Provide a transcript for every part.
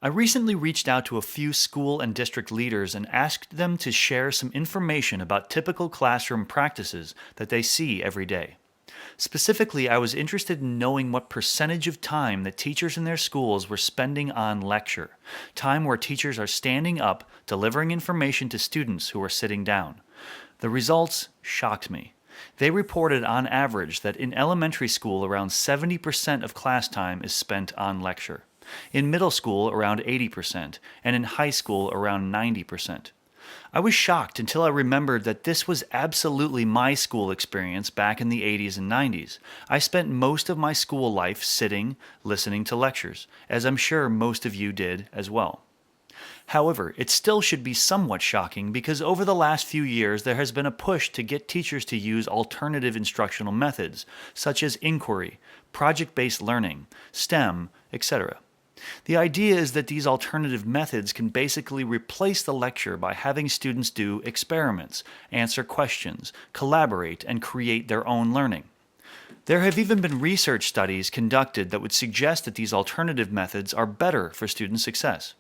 I recently reached out to a few school and district leaders and asked them to share some information about typical classroom practices that they see every day. Specifically, I was interested in knowing what percentage of time that teachers in their schools were spending on lecture, time where teachers are standing up, delivering information to students who are sitting down. The results shocked me. They reported on average that in elementary school around 70% of class time is spent on lecture, in middle school around 80%, and in high school around 90%. I was shocked until I remembered that this was absolutely my school experience back in the 80s and 90s. I spent most of my school life sitting, listening to lectures, as I'm sure most of you did as well. However, it still should be somewhat shocking because over the last few years there has been a push to get teachers to use alternative instructional methods, such as inquiry, project-based learning, STEM, etc. The idea is that these alternative methods can basically replace the lecture by having students do experiments, answer questions, collaborate, and create their own learning. There have even been research studies conducted that would suggest that these alternative methods are better for student success.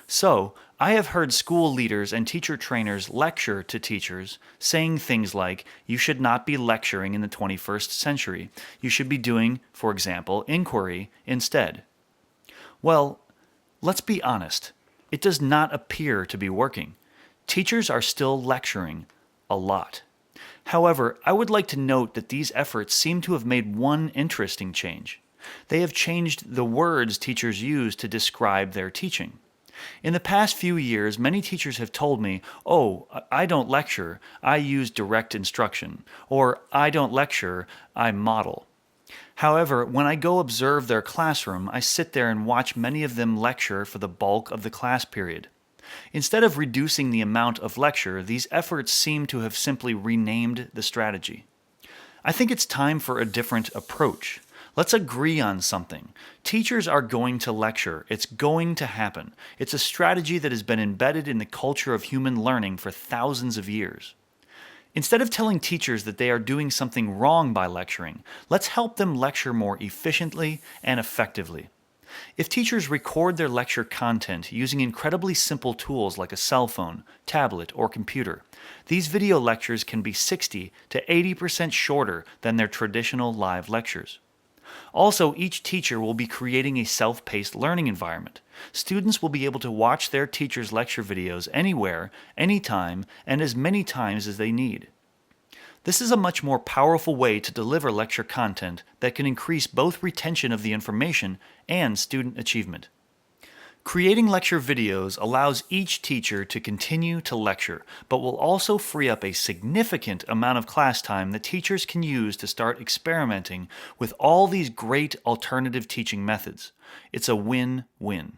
So, I have heard school leaders and teacher trainers lecture to teachers, saying things like, you should not be lecturing in the 21st century. You should be doing, for example, inquiry instead. Well, let's be honest. It does not appear to be working. Teachers are still lecturing a lot. However, I would like to note that these efforts seem to have made one interesting change. They have changed the words teachers use to describe their teaching. In the past few years, many teachers have told me, "Oh, I don't lecture, I use direct instruction," or "I don't lecture, I model." However, when I go observe their classroom, I sit there and watch many of them lecture for the bulk of the class period. Instead of reducing the amount of lecture, these efforts seem to have simply renamed the strategy. I think it's time for a different approach. Let's agree on something. Teachers are going to lecture. It's going to happen. It's a strategy that has been embedded in the culture of human learning for thousands of years. Instead of telling teachers that they are doing something wrong by lecturing, let's help them lecture more efficiently and effectively. If teachers record their lecture content using incredibly simple tools like a cell phone, tablet, or computer, these video lectures can be 60 to 80% shorter than their traditional live lectures. Also, each teacher will be creating a self-paced learning environment. Students will be able to watch their teacher's lecture videos anywhere, anytime, and as many times as they need. This is a much more powerful way to deliver lecture content that can increase both retention of the information and student achievement. Creating lecture videos allows each teacher to continue to lecture, but will also free up a significant amount of class time that teachers can use to start experimenting with all these great alternative teaching methods. It's a win-win.